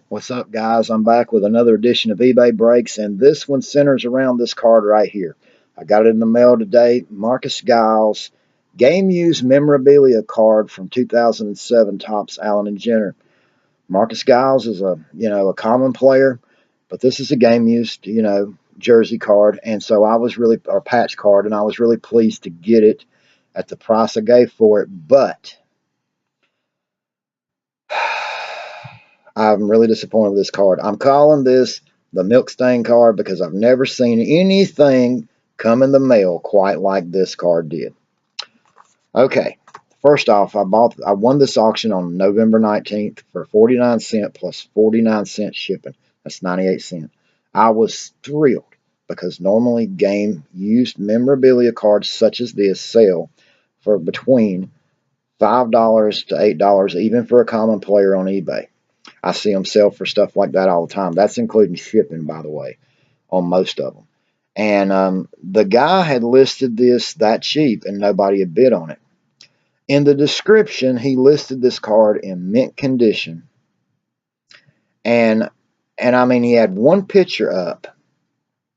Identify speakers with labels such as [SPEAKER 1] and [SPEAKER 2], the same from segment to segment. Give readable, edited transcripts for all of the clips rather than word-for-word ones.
[SPEAKER 1] What's up, guys? I'm back with another edition of eBay Breaks, and this one centers around this card right here. I got it in the mail today. Marcus Giles Game Used Memorabilia card from 2007 Topps Allen and Jenner. Marcus Giles is a common player, but this is a game used jersey card, and so I was really or patch card, and I was really pleased to get it at the price I gave for it, but I'm really disappointed with this card. I'm calling this the milk stain card because I've never seen anything come in the mail quite like this card did. Okay, first off, I won this auction on November 19th for 49 cents plus 49 cents shipping. That's 98 cents. I was thrilled because normally game used memorabilia cards such as this sell for between $5 to $8, even for a common player on eBay. I see them sell for stuff like that all the time. That's including shipping, by the way, on most of them. And the guy had listed this that cheap, and nobody had bid on it. In the description, he listed this card in mint condition, and I mean, he had one picture up,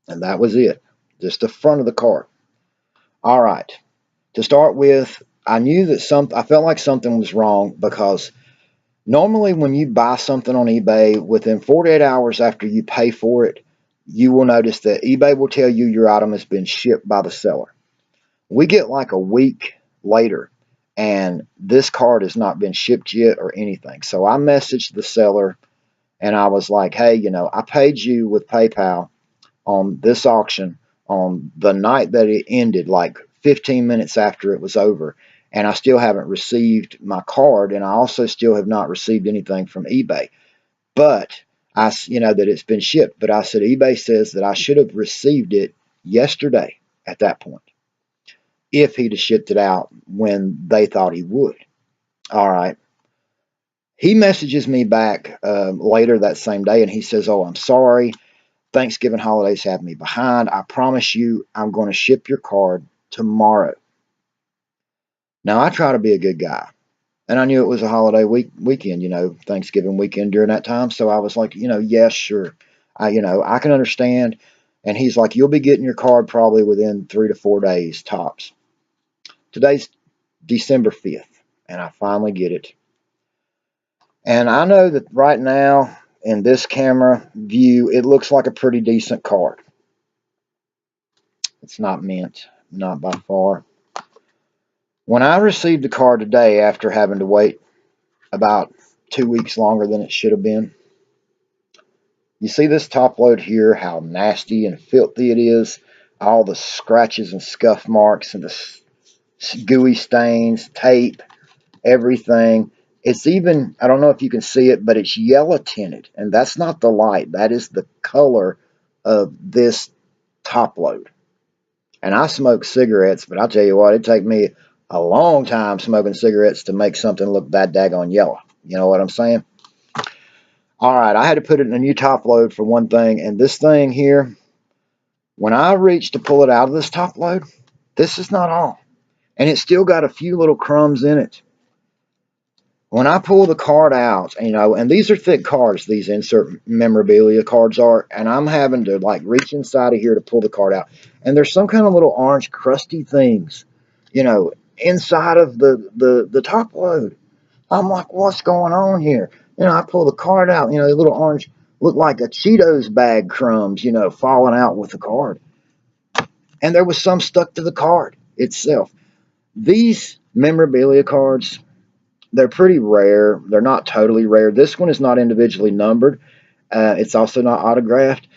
[SPEAKER 1] and that was it, just the front of the card. All right, to start with, I knew that I felt like something was wrong because normally, when you buy something on eBay, within 48 hours after you pay for it, you will notice that eBay will tell you your item has been shipped by the seller. We get like a week later, and this card has not been shipped yet or anything. So I messaged the seller, and I was like, hey, I paid you with PayPal on this auction on the night that it ended, like 15 minutes after it was over, and I still haven't received my card, and I also still have not received anything from eBay. But that it's been shipped. But I said eBay says that I should have received it yesterday at that point if he'd have shipped it out when they thought he would. All right. He messages me back later that same day, and he says, "Oh, I'm sorry. Thanksgiving holidays have me behind. I promise you I'm going to ship your card tomorrow." Now, I try to be a good guy, and I knew it was a holiday weekend, Thanksgiving weekend during that time. So I was like, yes, sure. I can understand. And he's like, you'll be getting your card probably within 3 to 4 days tops. Today's December 5th, and I finally get it. And I know that right now in this camera view, it looks like a pretty decent card. It's not mint, not by far. When I received the card today after having to wait about 2 weeks longer than it should have been, you see this top load here, how nasty and filthy it is, all the scratches and scuff marks and the gooey stains, tape, everything. It's even, I don't know if you can see it, but it's yellow tinted, and that's not the light. That is the color of this top load. And I smoke cigarettes, but I'll tell you what, it'd take me a long time smoking cigarettes to make something look that daggone yellow. You know what I'm saying? All right, I had to put it in a new top load for one thing, and this thing here, when I reached to pull it out of this top load, this is not all. And it's still got a few little crumbs in it. When I pull the card out, and these are thick cards, these insert memorabilia cards are, and I'm having to like reach inside of here to pull the card out. And there's some kind of little orange crusty things, inside of the top load. I'm like, what's going on here? I pull the card out, the little orange looked like a Cheetos bag crumbs, falling out with the card. And there was some stuck to the card itself. These memorabilia cards, they're pretty rare. They're not totally rare. This one is not individually numbered. It's also not autographed.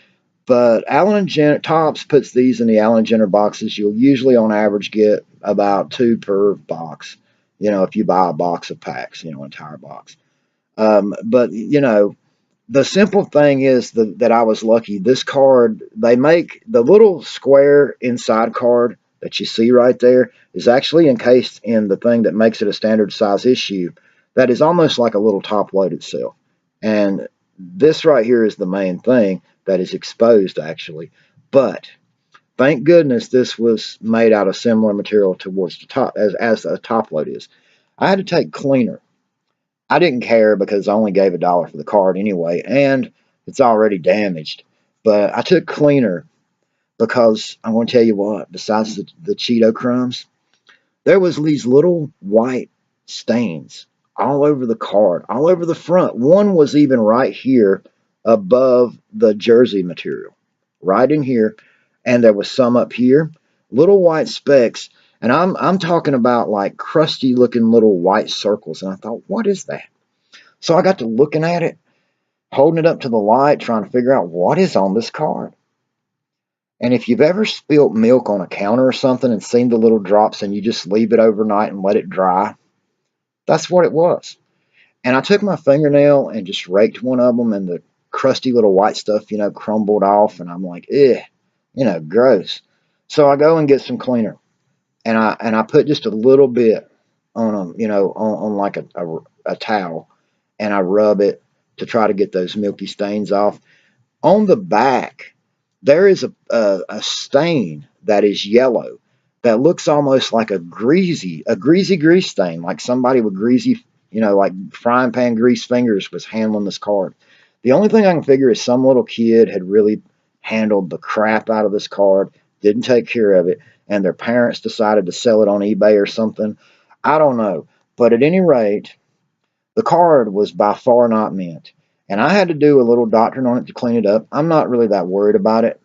[SPEAKER 1] But Allen and Jenner, Topps puts these in the Allen Jenner boxes. You'll usually, on average, get about 2 per box. If you buy a box of packs, entire box. But the simple thing is that I was lucky. This card, they make the little square inside card that you see right there is actually encased in the thing that makes it a standard size issue. That is almost like a little top load itself. And this right here is the main thing that is exposed actually. But thank goodness this was made out of similar material towards the top as a top load is. I had to take cleaner I didn't care because I only gave $1 for the card anyway, and it's already damaged. But I took cleaner because I'm going to tell you what, besides the Cheeto crumbs, there was these little white stains all over the card, all over the front. One was even right here above the jersey material, right in here, and there was some up here, little white specks, and I'm talking about like crusty looking little white circles. And I thought, what is that? So I got to looking at it, holding it up to the light, trying to figure out what is on this card. And if you've ever spilt milk on a counter or something and seen the little drops and you just leave it overnight and let it dry, that's what it was. And I took my fingernail and just raked one of them, and the crusty little white stuff, crumbled off. And I'm like, gross. So I go and get some cleaner, and I put just a little bit on them, on like a towel, and I rub it to try to get those milky stains off. On the back, there is a stain that is yellow that looks almost like a greasy grease stain, like somebody with greasy, like frying pan grease fingers was handling this card. The only thing I can figure is some little kid had really handled the crap out of this card, didn't take care of it, and their parents decided to sell it on eBay or something. I don't know. But at any rate, the card was by far not mint. And I had to do a little doctoring on it to clean it up. I'm not really that worried about it.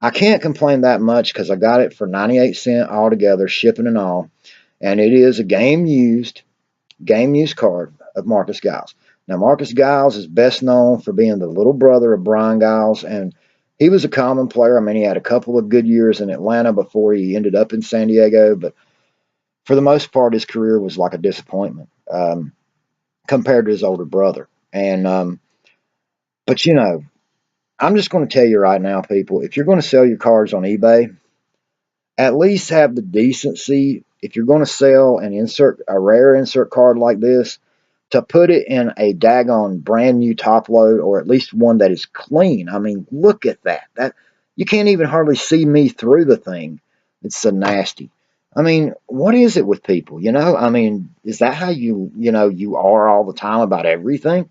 [SPEAKER 1] I can't complain that much because I got it for 98 cents altogether, shipping and all. And it is a game used card of Marcus Giles. Now, Marcus Giles is best known for being the little brother of Brian Giles, and he was a common player. I mean, he had a couple of good years in Atlanta before he ended up in San Diego, but for the most part, his career was like a disappointment compared to his older brother. And but I'm just going to tell you right now, people, if you're going to sell your cards on eBay, at least have the decency, if you're going to sell a rare insert card like this, to put it in a daggone brand new top load, or at least one that is clean. I mean, look at that. That you can't even hardly see me through the thing. It's so nasty. I mean, what is it with people? I mean, is that how you are all the time about everything?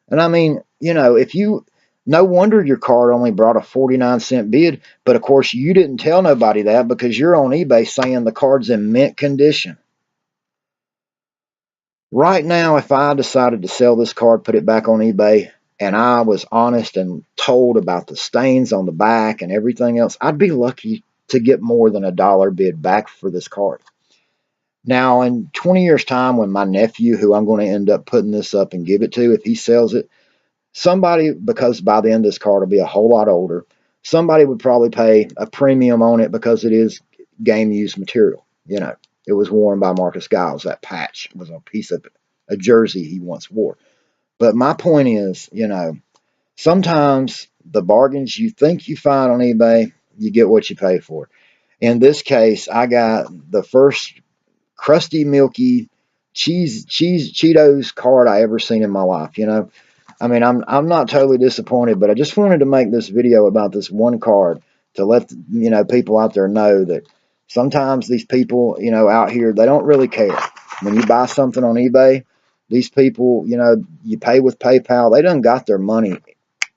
[SPEAKER 1] And I mean, no wonder your card only brought a 49-cent bid, but of course you didn't tell nobody that because you're on eBay saying the card's in mint condition. Right now, if I decided to sell this card, put it back on eBay, and I was honest and told about the stains on the back and everything else, I'd be lucky to get more than $1 bid back for this card. Now, in 20 years' time, when my nephew, who I'm going to end up putting this up and give it to, if he sells it, somebody, because by then this card will be a whole lot older, somebody would probably pay a premium on it because it is game used material. It was worn by Marcus Giles. That patch was a piece of a jersey he once wore. But my point is, sometimes the bargains you think you find on eBay, you get what you pay for. In this case, I got the first crusty, milky Cheetos card I ever seen in my life. I mean, I'm not totally disappointed, but I just wanted to make this video about this one card to let people out there know that sometimes these people out here, they don't really care. When you buy something on eBay, these people, you pay with PayPal, they done got their money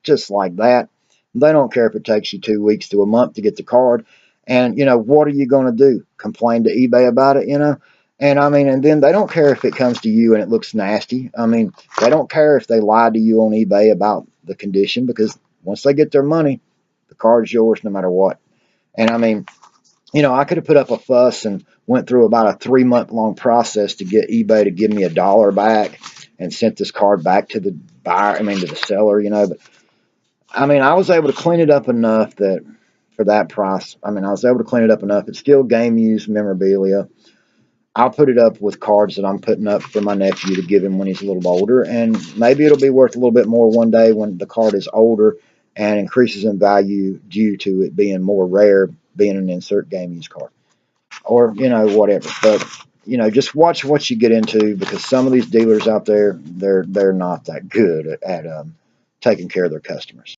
[SPEAKER 1] just like that. They don't care if it takes you 2 weeks to a month to get the card. And what are you going to do? Complain to eBay about it? And I mean, and then they don't care if it comes to you and it looks nasty. I mean, they don't care if they lied to you on eBay about the condition, because once they get their money, the card's yours no matter what. And I mean, I could have put up a fuss and went through about a 3-month-long process to get eBay to give me $1 back and sent this card back to the buyer, to the seller, but I mean, I was able to clean it up enough that for that price, I was able to clean it up enough. It's still game used memorabilia. I'll put it up with cards that I'm putting up for my nephew to give him when he's a little older. And maybe it'll be worth a little bit more one day when the card is older and increases in value due to it being more rare, being an insert game use card. Or, whatever. But, just watch what you get into, because some of these dealers out there, they're not that good at taking care of their customers.